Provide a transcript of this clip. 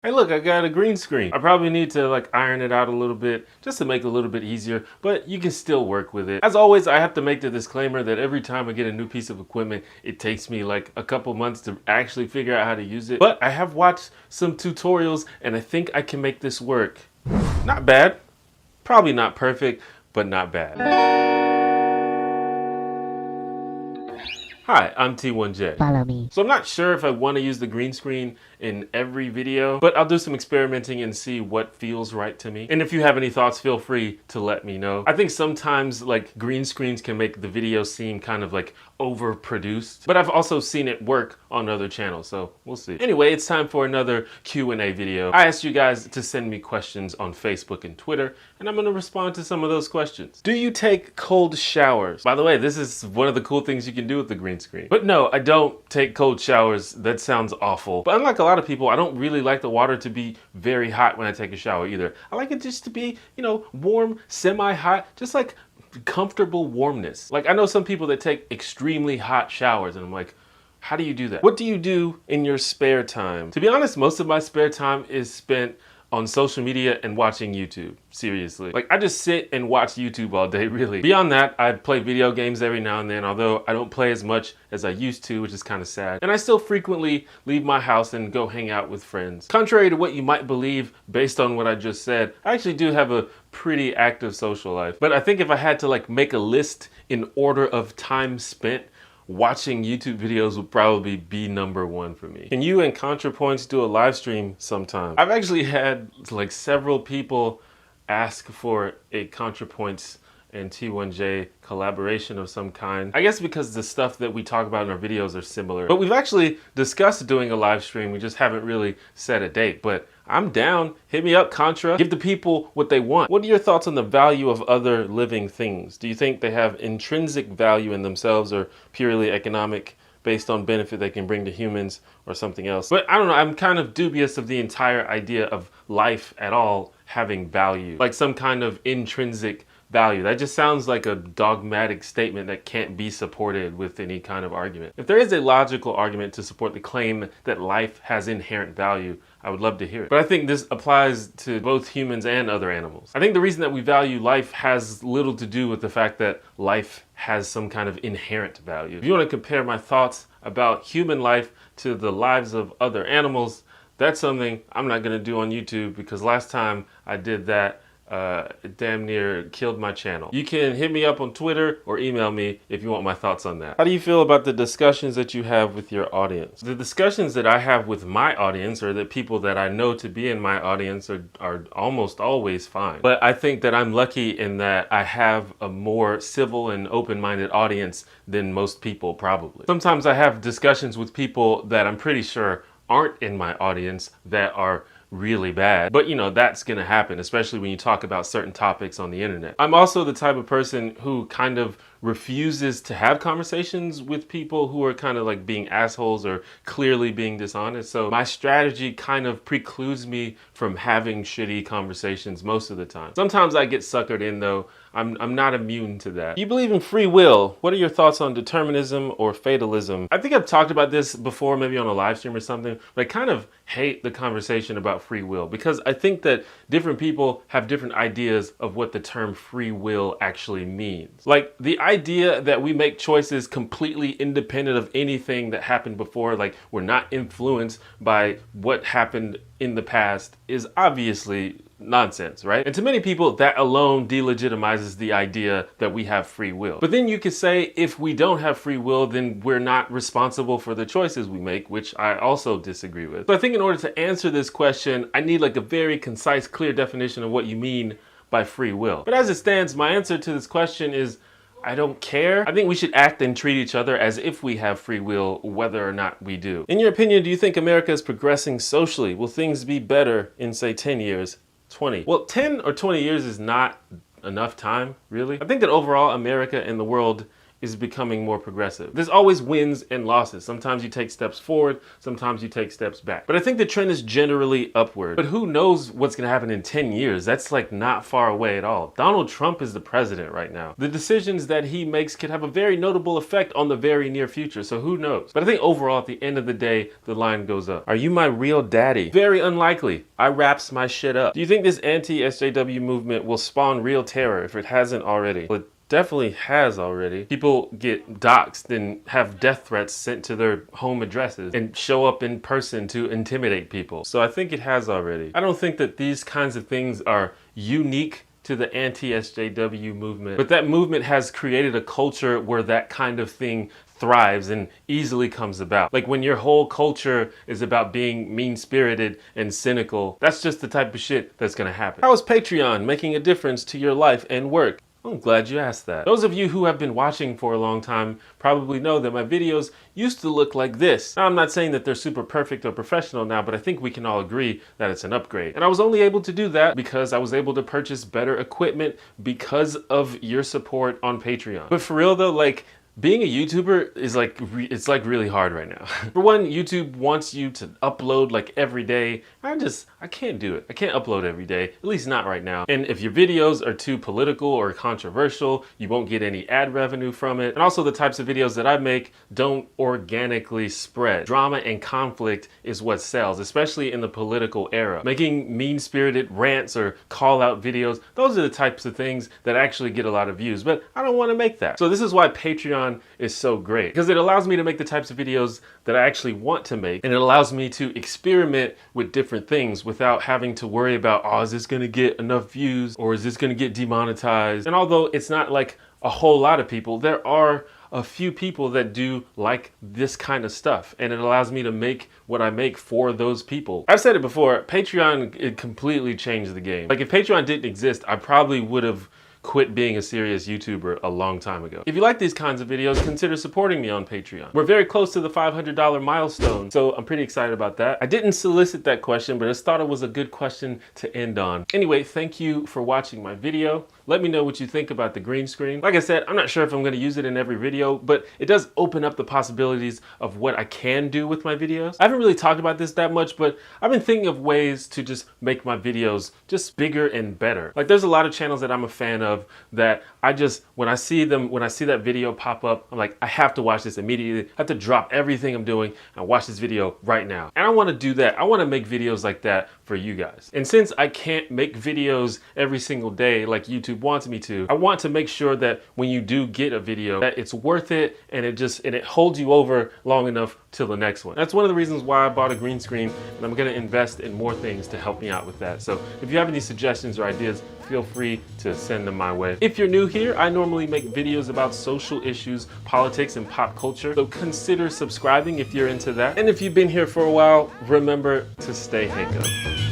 Hey look, I got a green screen. I probably need to like iron it out a little bit just to make it a little bit easier, but you can still work with it. As always, I have to make the disclaimer that every time I get a new piece of equipment, it takes me like a couple months to actually figure out how to use it. But I have watched some tutorials and I think I can make this work. Not bad. Probably not perfect, but not bad. Hi, I'm T1J. Follow me. So I'm not sure if I want to use the green screen in every video, but I'll do some experimenting and see what feels right to me. And if you have any thoughts, feel free to let me know. I think sometimes like green screens can make the video seem kind of like overproduced, but I've also seen it work on other channels, so we'll see. Anyway, it's time for another Q&A video. I asked you guys to send me questions on Facebook and Twitter, and I'm gonna respond to some of those questions. Do you take cold showers? By the way, this is one of the cool things you can do with the green screen. But no, I don't take cold showers. That sounds awful. But unlike a lot of people, I don't really like the water to be very hot when I take a shower either. I like it just to be, you know, warm, semi-hot, just like comfortable warmness. Like I know some people that take extremely hot showers and I'm like, how do you do that? What do you do in your spare time? To be honest, most of my spare time is spent on social media and watching YouTube. Seriously. Like I just sit and watch YouTube all day, really. Beyond that, I play video games every now and then, although I don't play as much as I used to, which is kind of sad. And I still frequently leave my house and go hang out with friends. Contrary to what you might believe based on what I just said, I actually do have a pretty active social life. But I think if I had to like make a list in order of time spent, watching YouTube videos would probably be number one for me. Can you and ContraPoints do a live stream sometime? I've actually had like several people ask for a ContraPoints and T1J collaboration of some kind. I guess because the stuff that we talk about in our videos are similar. But we've actually discussed doing a live stream. We just haven't really set a date. But I'm down. Hit me up, Contra. Give the people what they want. What are your thoughts on the value of other living things? Do you think they have intrinsic value in themselves or purely economic based on benefit they can bring to humans or something else? But I don't know, I'm kind of dubious of the entire idea of life at all having value. Like some kind of intrinsic value. That just sounds like a dogmatic statement that can't be supported with any kind of argument. If there is a logical argument to support the claim that life has inherent value, I would love to hear it. But I think this applies to both humans and other animals. I think the reason that we value life has little to do with the fact that life has some kind of inherent value. If you want to compare my thoughts about human life to the lives of other animals, that's something I'm not going to do on YouTube because last time I did that, damn near killed my channel. You can hit me up on Twitter or email me if you want my thoughts on that. How do you feel about the discussions that you have with your audience? The discussions that I have with my audience, or the people that I know to be in my audience, are almost always fine. But I think that I'm lucky in that I have a more civil and open-minded audience than most people probably. Sometimes I have discussions with people that I'm pretty sure aren't in my audience that are really bad. But you know, that's gonna happen, especially when you talk about certain topics on the internet. I'm also the type of person who kind of refuses to have conversations with people who are kind of like being assholes or clearly being dishonest. So my strategy kind of precludes me from having shitty conversations most of the time. Sometimes I get suckered in though. I'm not immune to that. You believe in free will. What are your thoughts on determinism or fatalism? I think I've talked about this before, maybe on a live stream or something, but I kind of hate the conversation about free will because I think that different people have different ideas of what the term free will actually means. Like the idea that we make choices completely independent of anything that happened before, like we're not influenced by what happened in the past, is obviously nonsense, right? And to many people, that alone delegitimizes the idea that we have free will. But then you could say if we don't have free will, then we're not responsible for the choices we make, which I also disagree with. So I think in order to answer this question, I need like a very concise, clear definition of what you mean by free will. But as it stands, my answer to this question is I don't care. I think we should act and treat each other as if we have free will, whether or not we do. In your opinion, do you think America is progressing socially? Will things be better in, say, 10 years, 20? Well, 10 or 20 years is not enough time, really. I think that overall, America and the world is becoming more progressive. There's always wins and losses. Sometimes you take steps forward, sometimes you take steps back. But I think the trend is generally upward. But who knows what's gonna happen in 10 years? That's like not far away at all. Donald Trump is the president right now. The decisions that he makes could have a very notable effect on the very near future, so who knows? But I think overall, at the end of the day, the line goes up. Are you my real daddy? Very unlikely. I wraps my shit up. Do you think this anti-SJW movement will spawn real terror if it hasn't already? Well, it definitely has already. People get doxxed and have death threats sent to their home addresses and show up in person to intimidate people. So I think it has already. I don't think that these kinds of things are unique to the anti-SJW movement, but that movement has created a culture where that kind of thing thrives and easily comes about. Like when your whole culture is about being mean-spirited and cynical, that's just the type of shit that's gonna happen. How is Patreon making a difference to your life and work? I'm glad you asked that. Those of you who have been watching for a long time probably know that my videos used to look like this. Now, I'm not saying that they're super perfect or professional now, but I think we can all agree that it's an upgrade. And I was only able to do that because I was able to purchase better equipment because of your support on Patreon. But for real though, like, being a YouTuber is it's really hard right now. For one, YouTube wants you to upload like every day. I can't do it. I can't upload every day, at least not right now. And if your videos are too political or controversial, you won't get any ad revenue from it. And also the types of videos that I make don't organically spread. Drama and conflict is what sells, especially in the political era. Making mean-spirited rants or call-out videos, those are the types of things that actually get a lot of views, but I don't want to make that. So this is why Patreon is so great, because it allows me to make the types of videos that I actually want to make, and it allows me to experiment with different things without having to worry about, oh, is this gonna get enough views or is this gonna get demonetized? And although it's not like a whole lot of people, there are a few people that do like this kind of stuff, and it allows me to make what I make for those people. I've said it before, Patreon, it completely changed the game. Like if Patreon didn't exist, I probably would have quit being a serious YouTuber a long time ago. If you like these kinds of videos, consider supporting me on Patreon. We're very close to the $500 milestone, so I'm pretty excited about that. I didn't solicit that question, but I just thought it was a good question to end on. Anyway, thank you for watching my video. Let me know what you think about the green screen. Like I said, I'm not sure if I'm gonna use it in every video, but it does open up the possibilities of what I can do with my videos. I haven't really talked about this that much, but I've been thinking of ways to just make my videos just bigger and better. Like there's a lot of channels that I'm a fan of that I just, when I see that video pop up, I'm like, I have to watch this immediately. I have to drop everything I'm doing and watch this video right now. And I wanna do that. I wanna make videos like that for you guys. And since I can't make videos every single day like YouTube wants me to, I want to make sure that when you do get a video, that it's worth it and it holds you over long enough till the next one. That's one of the reasons why I bought a green screen, and I'm gonna invest in more things to help me out with that. So if you have any suggestions or ideas, feel free to send them my way. If you're new here, I normally make videos about social issues, politics, and pop culture, so consider subscribing if you're into that. And if you've been here for a while, remember to stay hank up.